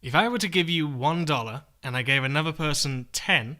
If I were to give you $1 and I gave another person 10,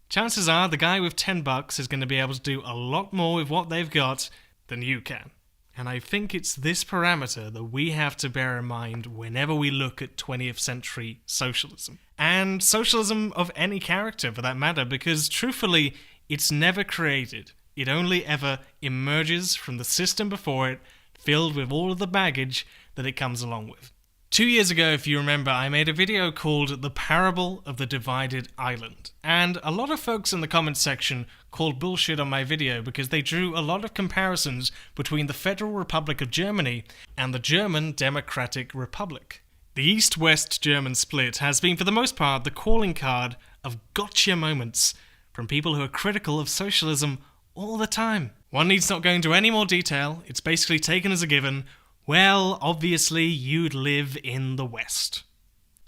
chances are the guy with $10 is going to be able to do a lot more with what they've got than you can. And I think it's this parameter that we have to bear in mind whenever we look at 20th century socialism. And socialism of any character for that matter, because truthfully, it's never created. It only ever emerges from the system before it, filled with all of the baggage that it comes along with. 2 years ago, if you remember, I made a video called The Parable of the Divided Island. And a lot of folks in the comments section called bullshit on my video because they drew a lot of comparisons between the Federal Republic of Germany and the German Democratic Republic. The East-West German split has been, for the most part, the calling card of gotcha moments from people who are critical of socialism all the time. One needs not go into any more detail. It's basically taken as a given. Well, obviously, you'd live in the West.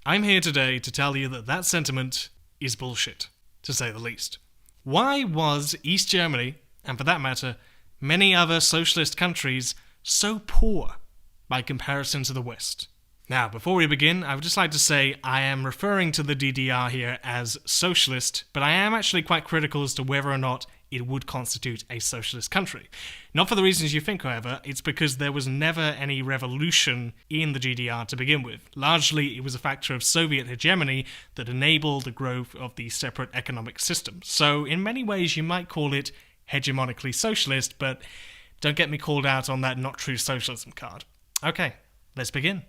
I'm here today to tell you that that sentiment is bullshit, to say the least. Why was East Germany, and for that matter, many other socialist countries, so poor by comparison to the West? Now, before we begin, I would just like to say I am referring to the DDR here as socialist, but I am actually quite critical as to whether or not it would constitute a socialist country. Not for the reasons you think, however, it's because there was never any revolution in the GDR to begin with. Largely, it was a factor of Soviet hegemony that enabled the growth of the separate economic system. So, in many ways, you might call it hegemonically socialist, but don't get me called out on that not true socialism card. Okay, let's begin.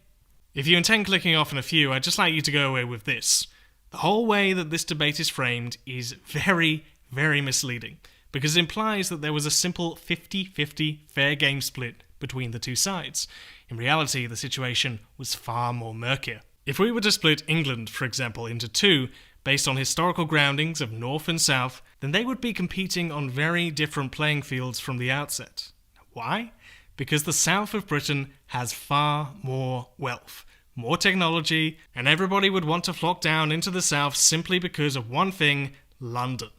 If you intend clicking off in a few, I'd just like you to go away with this. The whole way that this debate is framed is very, very misleading, because it implies that there was a simple 50-50 fair game split between the two sides. In reality, the situation was far more murkier. If we were to split England, for example, into two, based on historical groundings of North and South, then they would be competing on very different playing fields from the outset. Why? Because the south of Britain has far more wealth, more technology, and everybody would want to flock down into the south simply because of one thing: London.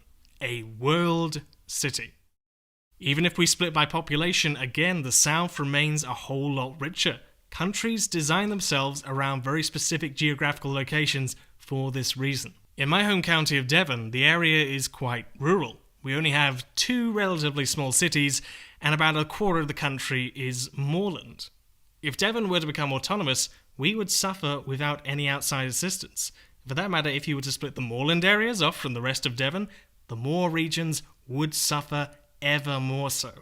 A world city. Even if we split by population, again, the south remains a whole lot richer. Countries design themselves around very specific geographical locations for this reason. In my home county of Devon, the area is quite rural. We only have 2 relatively small cities, and about a quarter of the country is moorland. If Devon were to become autonomous, we would suffer without any outside assistance. For that matter, if you were to split the moorland areas off from the rest of Devon, the moor regions would suffer ever more so.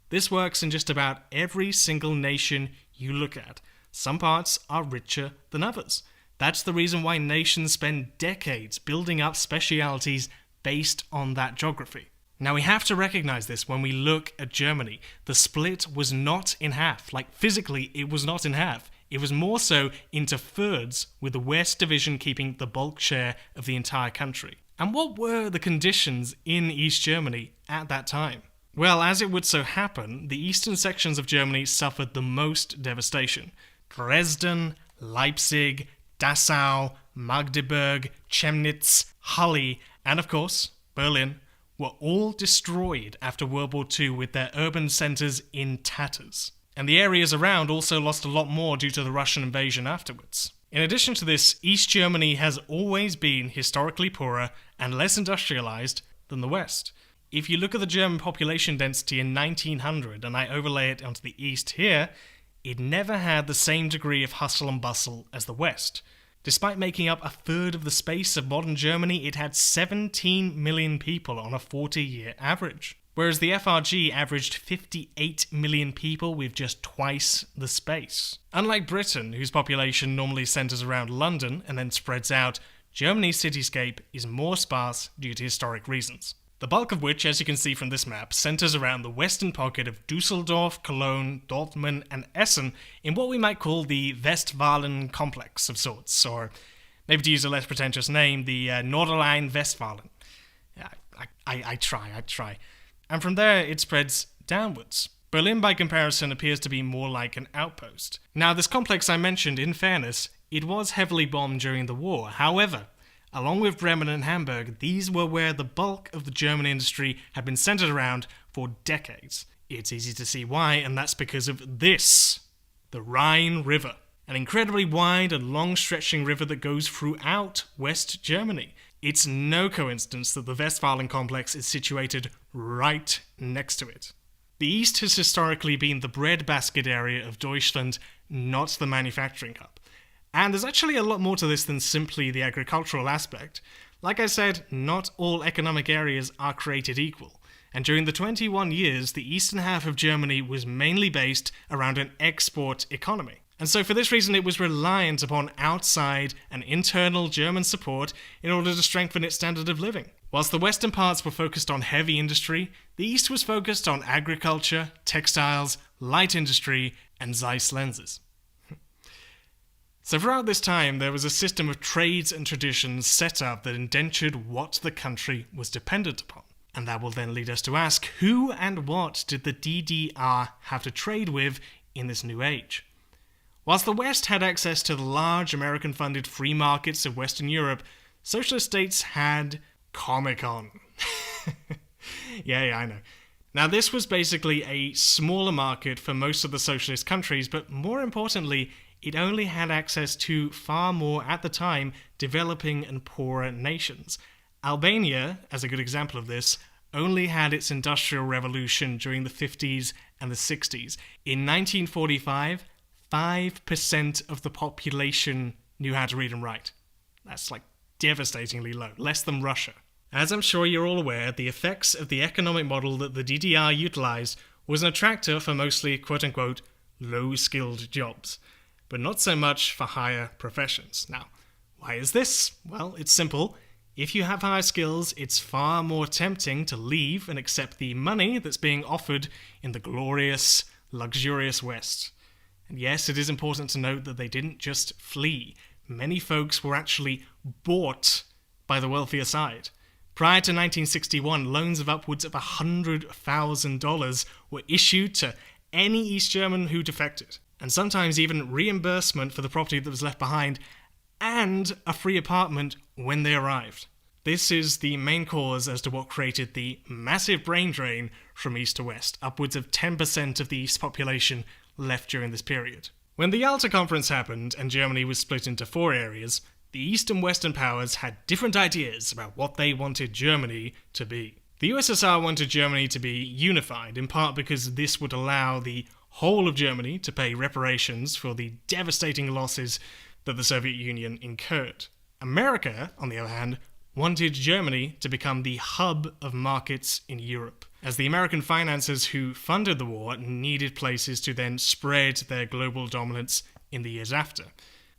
This works in just about every single nation you look at. Some parts are richer than others. That's the reason why nations spend decades building up specialities based on that geography. Now, we have to recognize this when we look at Germany. The split was not in half. Like, physically, it was not in half. It was more so into thirds, with the West Division keeping the bulk share of the entire country. And what were the conditions in East Germany at that time? Well, as it would so happen, the eastern sections of Germany suffered the most devastation. Dresden, Leipzig, Dessau, Magdeburg, Chemnitz, Halle, and of course, Berlin, were all destroyed after World War II with their urban centres in tatters. And the areas around also lost a lot more due to the Russian invasion afterwards. In addition to this, East Germany has always been historically poorer and less industrialised than the West. If you look at the German population density in 1900 and I overlay it onto the East here, it never had the same degree of hustle and bustle as the West. Despite making up a third of the space of modern Germany, it had 17 million people on a 40-year average. Whereas the FRG averaged 58 million people with just twice the space. Unlike Britain, whose population normally centres around London and then spreads out, Germany's cityscape is more sparse due to historic reasons. The bulk of which, as you can see from this map, centres around the western pocket of Düsseldorf, Cologne, Dortmund and Essen in what we might call the Westfalen complex of sorts, or maybe to use a less pretentious name, the Nordrhein-Westfalen. I try. And from there it spreads downwards. Berlin, by comparison, appears to be more like an outpost. Now, this complex I mentioned, in fairness, it was heavily bombed during the war. However, along with Bremen and Hamburg, these were where the bulk of the German industry had been centered around for decades. It's easy to see why, and that's because of this, the Rhine River. an incredibly wide and long-stretching river that goes throughout West Germany. It's no coincidence that the Westphalen complex is situated right next to it. The East has historically been the breadbasket area of Deutschland, not the manufacturing hub. And there's actually a lot more to this than simply the agricultural aspect. Like I said, not all economic areas are created equal. And during the 21 years, the eastern half of Germany was mainly based around an export economy. And so for this reason, it was reliant upon outside and internal German support in order to strengthen its standard of living. Whilst the western parts were focused on heavy industry, the east was focused on agriculture, textiles, light industry, and Zeiss lenses. So throughout this time, there was a system of trades and traditions set up that indentured what the country was dependent upon. And that will then lead us to ask, who and what did the DDR have to trade with in this new age? Whilst the West had access to the large American-funded free markets of Western Europe, socialist states had Comic-Con. Yeah, I know. Now, this was basically a smaller market for most of the socialist countries, but more importantly, it only had access to far more, at the time, developing and poorer nations. Albania, as a good example of this, only had its industrial revolution during the 50s and the 60s. In 1945, 5% of the population knew how to read and write. That's like devastatingly low, less than Russia. As I'm sure you're all aware, the effects of the economic model that the DDR utilized was an attractor for mostly quote-unquote low-skilled jobs, but not so much for higher professions. Now, why is this? Well, it's simple. If you have higher skills, it's far more tempting to leave and accept the money that's being offered in the glorious, luxurious West. And yes, it is important to note that they didn't just flee. Many folks were actually bought by the wealthier side. Prior to 1961, loans of upwards of $100,000 were issued to any East German who defected, and sometimes even reimbursement for the property that was left behind, and a free apartment when they arrived. This is the main cause as to what created the massive brain drain from east to west. Upwards of 10% of the East population left during this period. When the Yalta Conference happened and Germany was split into 4 areas, the East and Western powers had different ideas about what they wanted Germany to be. The USSR wanted Germany to be unified, in part because this would allow the whole of Germany to pay reparations for the devastating losses that the Soviet Union incurred. America, on the other hand, wanted Germany to become the hub of markets in Europe, as the American financiers who funded the war needed places to then spread their global dominance in the years after.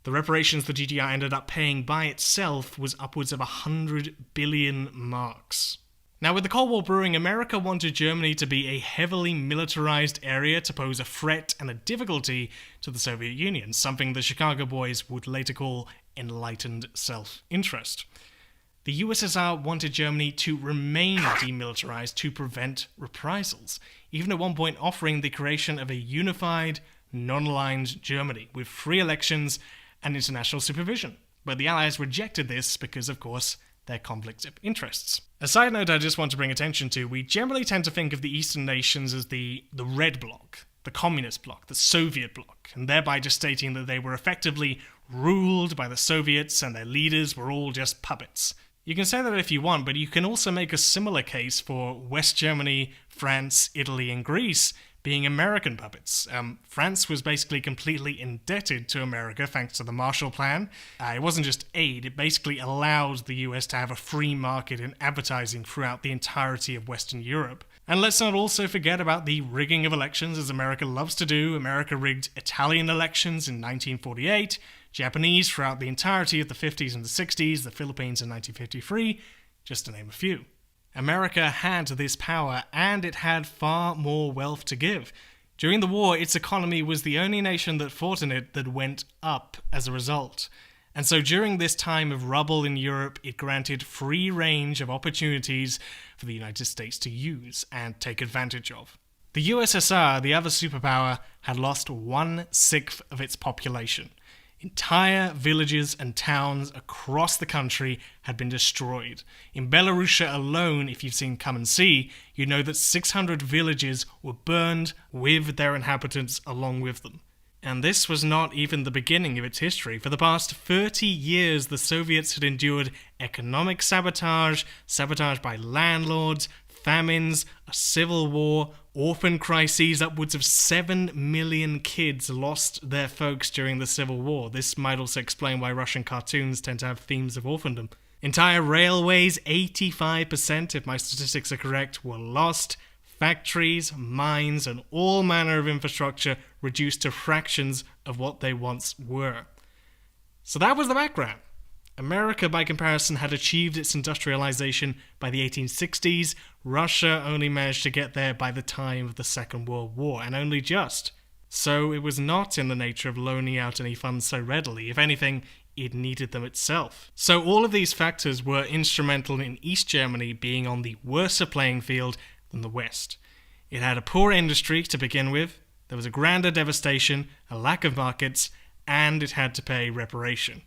The reparations the GDR ended up paying by itself was upwards of 100 billion marks. Now, with the Cold War brewing, America wanted Germany to be a heavily militarized area to pose a threat and a difficulty to the Soviet Union, something the Chicago boys would later call enlightened self-interest. The USSR wanted Germany to remain demilitarized to prevent reprisals, even at one point offering the creation of a unified, non-aligned Germany with free elections and international supervision. But the Allies rejected this because, of course, their conflict of interests. A side note I just want to bring attention to, we generally tend to think of the Eastern nations as the Red Bloc, the Communist Bloc, the Soviet Bloc, and thereby just stating that they were effectively ruled by the Soviets and their leaders were all just puppets. You can say that if you want, but you can also make a similar case for West Germany, France, Italy, and Greece being American puppets. France was basically completely indebted to America thanks to the Marshall Plan. It wasn't just aid, it basically allowed the US to have a free market in advertising throughout the entirety of Western Europe. And let's not also forget about the rigging of elections, as America loves to do. America rigged Italian elections in 1948, Japanese throughout the entirety of the 50s and the 60s, the Philippines in 1953, just to name a few. America had this power, and it had far more wealth to give. During the war, its economy was the only nation that fought in it that went up as a result. And so during this time of rubble in Europe, it granted free range of opportunities for the United States to use and take advantage of. The USSR, the other superpower, had lost 1/6 of its population. Entire villages and towns across the country had been destroyed. In Belarus alone, if you've seen Come and See, you know that 600 villages were burned with their inhabitants along with them. And this was not even the beginning of its history. For the past 30 years, the Soviets had endured economic sabotage, sabotage by landlords, famines, a civil war, orphan crises. Upwards of 7 million kids lost their folks during the Civil War. This might also explain why Russian cartoons tend to have themes of orphandom. Entire railways, 85%, if my statistics are correct, were lost. Factories, mines, and all manner of infrastructure reduced to fractions of what they once were. So that was the background. America, by comparison, had achieved its industrialization by the 1860s. Russia only managed to get there by the time of the Second World War, and only just. So it was not in the nature of loaning out any funds so readily. If anything, it needed them itself. So all of these factors were instrumental in East Germany being on the worser playing field than the West. It had a poor industry to begin with, there was a grander devastation, a lack of markets, and it had to pay reparation.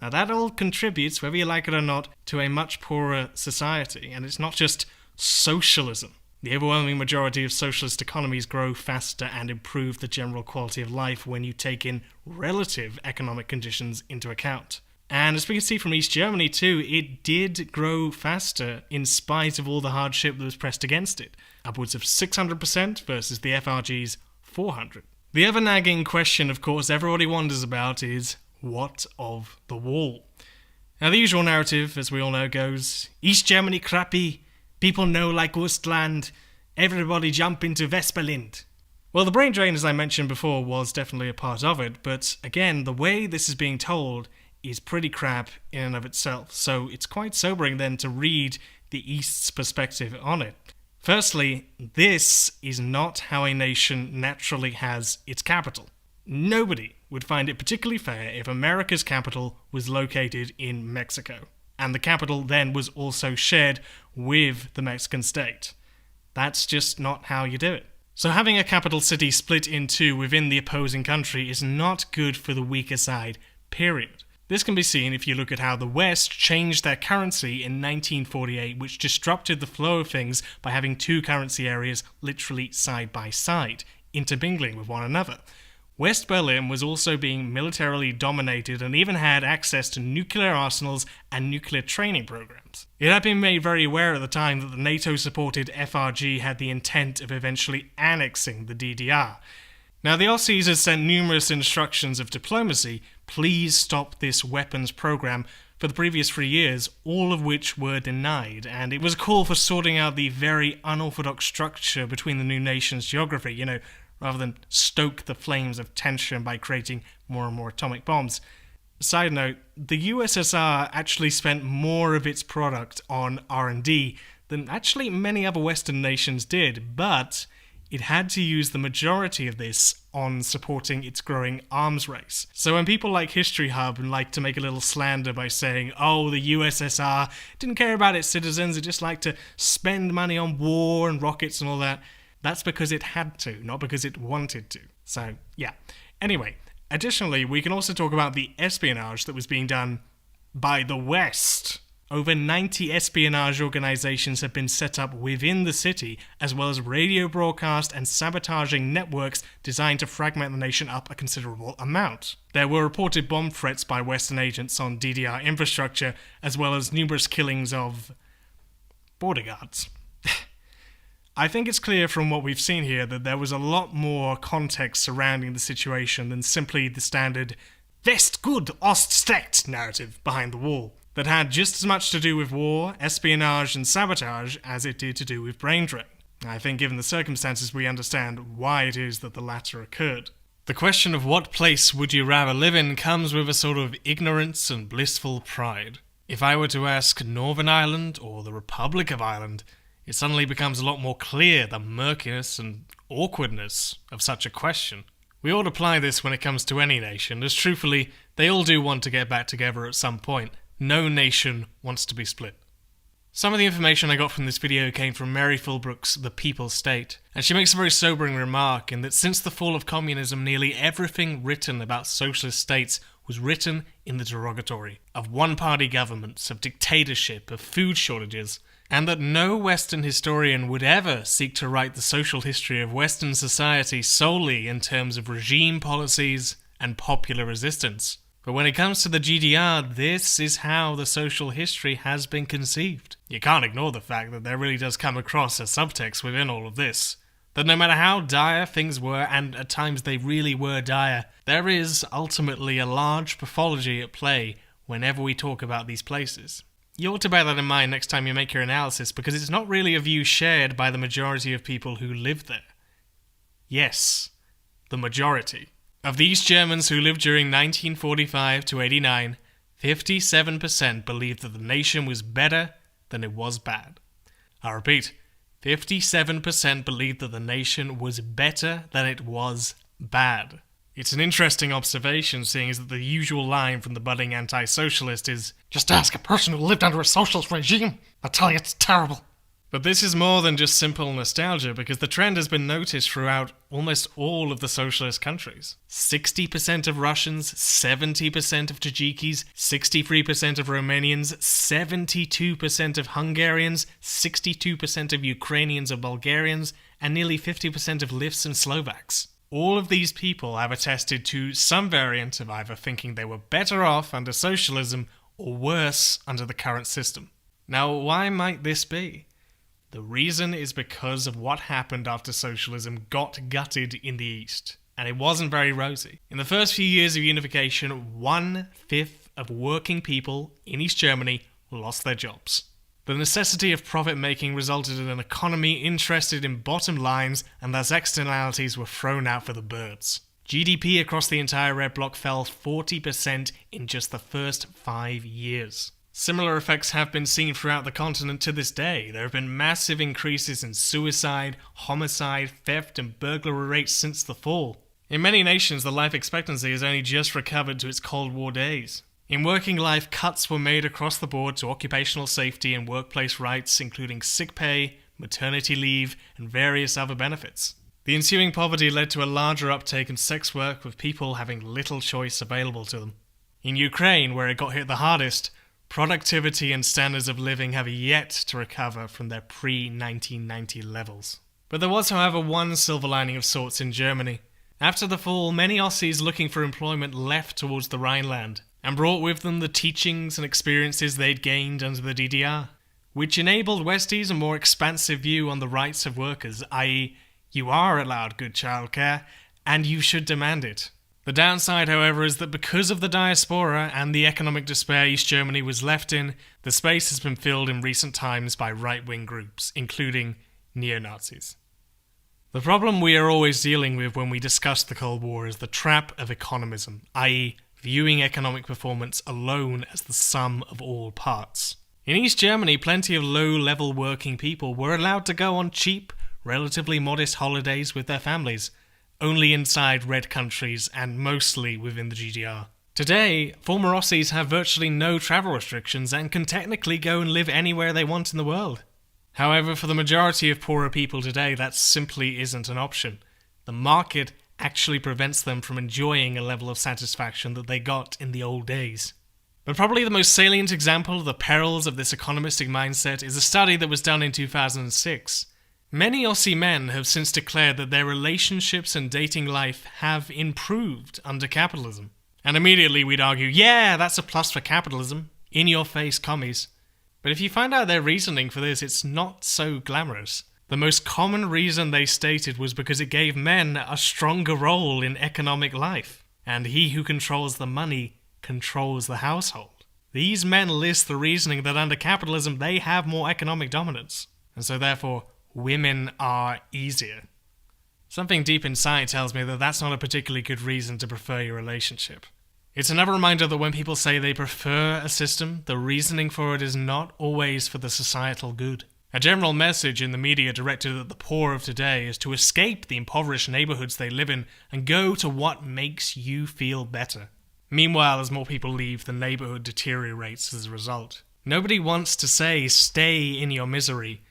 Now that all contributes, whether you like it or not, to a much poorer society, and it's not just socialism. The overwhelming majority of socialist economies grow faster and improve the general quality of life when you take in relative economic conditions into account. And as we can see from East Germany too, it did grow faster in spite of all the hardship that was pressed against it. Upwards of 600% versus the FRG's 400. The other nagging question, of course, everybody wonders about is, what of the wall? Now the usual narrative, as we all know, goes, East Germany crappy, people know like Ostland, everybody jump into West-Berlin. Well, the brain drain, as I mentioned before, was definitely a part of it, but again, the way this is being told is pretty crap in and of itself, so it's quite sobering then to read the East's perspective on it. Firstly, this is not how a nation naturally has its capital. Nobody would find it particularly fair if America's capital was located in Mexico, and the capital then was also shared with the Mexican state. That's just not how you do it. So having a capital city split in two within the opposing country is not good for the weaker side, period. This can be seen if you look at how the West changed their currency in 1948, which disrupted the flow of things by having two currency areas literally side by side, intermingling with one another. West Berlin was also being militarily dominated and even had access to nuclear arsenals and nuclear training programs. It had been made very aware at the time that the NATO-supported FRG had the intent of eventually annexing the DDR. Now, the Aussies had sent numerous instructions of diplomacy, please stop this weapons program, for the previous 3 years, all of which were denied, and it was a call for sorting out the very unorthodox structure between the new nation's geography, rather than stoke the flames of tension by creating more and more atomic bombs. Side note, the USSR actually spent more of its product on R&D than actually many other Western nations did, but it had to use the majority of this on supporting its growing arms race. So when people like History Hub like to make a little slander by saying, oh, the USSR didn't care about its citizens, it just liked to spend money on war and rockets and all that, that's because it had to, not because it wanted to. So, yeah. Anyway, additionally, we can also talk about the espionage that was being done by the West. Over 90 espionage organizations have been set up within the city, as well as radio broadcast and sabotaging networks designed to fragment the nation up a considerable amount. There were reported bomb threats by Western agents on DDR infrastructure, as well as numerous killings of border guards. I think it's clear from what we've seen here that there was a lot more context surrounding the situation than simply the standard West gut, Ost schlecht narrative behind the wall, that had just as much to do with war, espionage and sabotage as it did to do with brain drain. I think given the circumstances we understand why it is that the latter occurred. The question of what place would you rather live in comes with a sort of ignorance and blissful pride. If I were to ask Northern Ireland or the Republic of Ireland, it suddenly becomes a lot more clear the murkiness and awkwardness of such a question. We ought to apply this when it comes to any nation, as truthfully, they all do want to get back together at some point. No nation wants to be split. Some of the information I got from this video came from Mary Philbrook's The People's State, and she makes a very sobering remark in that since the fall of communism, nearly everything written about socialist states was written in the derogatory, of one-party governments, of dictatorship, of food shortages, and that no Western historian would ever seek to write the social history of Western society solely in terms of regime policies and popular resistance. But when it comes to the GDR, this is how the social history has been conceived. You can't ignore the fact that there really does come across a subtext within all of this. That no matter how dire things were, and at times they really were dire, there is ultimately a large pathology at play whenever we talk about these places. You ought to bear that in mind next time you make your analysis, because it's not really a view shared by the majority of people who live there. Yes, the majority. Of these Germans who lived during 1945 to 89, 57% believed that the nation was better than it was bad. I repeat, 57% believed that the nation was better than it was bad. It's an interesting observation, seeing as that the usual line from the budding anti-socialist is, "Just ask a person who lived under a socialist regime. I'll tell you it's terrible." But this is more than just simple nostalgia, because the trend has been noticed throughout almost all of the socialist countries. 60% of Russians, 70% of Tajikis, 63% of Romanians, 72% of Hungarians, 62% of Ukrainians or Bulgarians, and nearly 50% of Litvs and Slovaks. All of these people have attested to some variant of either thinking they were better off under socialism or worse under the current system. Now, why might this be? The reason is because of what happened after socialism got gutted in the East. And it wasn't very rosy. In the first few years of unification, 1/5 of working people in East Germany lost their jobs. The necessity of profit-making resulted in an economy interested in bottom lines, and thus externalities were thrown out for the birds. GDP across the entire Red Bloc fell 40% in just the first 5 years. Similar effects have been seen throughout the continent to this day. There have been massive increases in suicide, homicide, theft, and burglary rates since the fall. In many nations, the life expectancy has only just recovered to its Cold War days. In working life, cuts were made across the board to occupational safety and workplace rights, including sick pay, maternity leave, and various other benefits. The ensuing poverty led to a larger uptake in sex work, with people having little choice available to them. In Ukraine, where it got hit the hardest, productivity and standards of living have yet to recover from their pre-1990 levels. But there was, however, one silver lining of sorts in Germany. After the fall, many Aussies looking for employment left towards the Rhineland, and brought with them the teachings and experiences they'd gained under the DDR, which enabled Westies a more expansive view on the rights of workers, i.e., you are allowed good childcare, and you should demand it. The downside, however, is that because of the diaspora and the economic despair East Germany was left in, the space has been filled in recent times by right-wing groups, including neo-Nazis. The problem we are always dealing with when we discuss the Cold War is the trap of economism, i.e., viewing economic performance alone as the sum of all parts. In East Germany, plenty of low-level working people were allowed to go on cheap, relatively modest holidays with their families, only inside red countries and mostly within the GDR. Today, former Aussies have virtually no travel restrictions and can technically go and live anywhere they want in the world. However, for the majority of poorer people today, that simply isn't an option. The market actually prevents them from enjoying a level of satisfaction that they got in the old days. But probably the most salient example of the perils of this economistic mindset is a study that was done in 2006. Many Aussie men have since declared that their relationships and dating life have improved under capitalism. And immediately we'd argue, yeah, that's a plus for capitalism. In your face, commies. But if you find out their reasoning for this, it's not so glamorous. The most common reason they stated was because it gave men a stronger role in economic life. And he who controls the money controls the household. These men list the reasoning that under capitalism they have more economic dominance. And so therefore, women are easier. Something deep inside tells me that that's not a particularly good reason to prefer your relationship. It's another reminder that when people say they prefer a system, the reasoning for it is not always for the societal good. A general message in the media directed at the poor of today is to escape the impoverished neighborhoods they live in and go to what makes you feel better. Meanwhile, as more people leave, the neighborhood deteriorates as a result. Nobody wants to say, stay in your misery,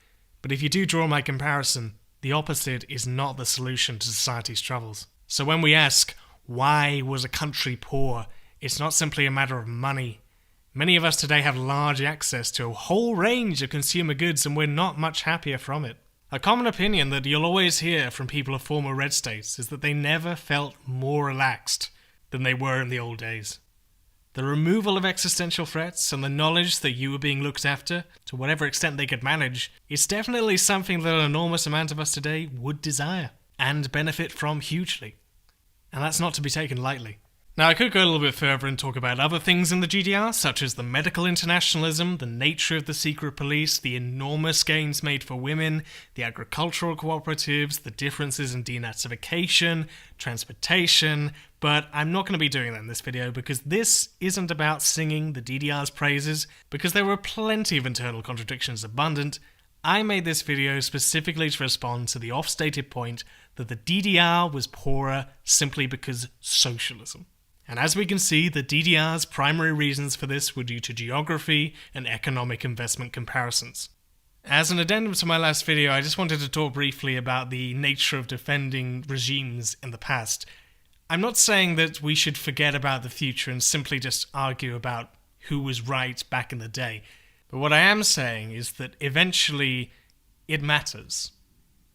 but if you do draw my comparison, the opposite is not the solution to society's troubles. So when we ask, why was a country poor, it's not simply a matter of money. Many of us today have large access to a whole range of consumer goods and we're not much happier from it. A common opinion that you'll always hear from people of former red states is that they never felt more relaxed than they were in the old days. The removal of existential threats and the knowledge that you were being looked after, to whatever extent they could manage, is definitely something that an enormous amount of us today would desire and benefit from hugely. And that's not to be taken lightly. Now, I could go a little bit further and talk about other things in the GDR, such as the medical internationalism, the nature of the secret police, the enormous gains made for women, the agricultural cooperatives, the differences in denazification, transportation, but I'm not going to be doing that in this video because this isn't about singing the DDR's praises, because there were plenty of internal contradictions abundant. I made this video specifically to respond to the oft-stated point that the DDR was poorer simply because socialism. And as we can see, the DDR's primary reasons for this were due to geography and economic investment comparisons. As an addendum to my last video, I just wanted to talk briefly about the nature of defending regimes in the past. I'm not saying that we should forget about the future and simply just argue about who was right back in the day. But what I am saying is that eventually it matters.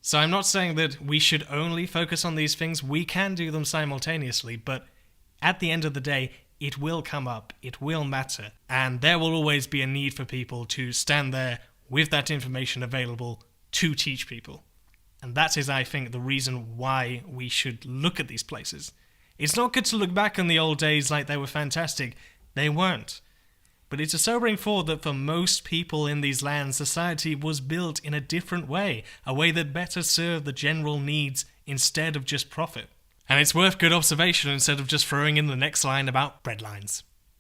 So I'm not saying that we should only focus on these things. We can do them simultaneously, but at the end of the day, it will come up, it will matter, and there will always be a need for people to stand there with that information available to teach people. And that is, I think, the reason why we should look at these places. It's not good to look back on the old days like they were fantastic. They weren't. But it's a sobering thought that for most people in these lands, society was built in a different way, a way that better served the general needs instead of just profit. And it's worth good observation instead of just throwing in the next line about breadlines.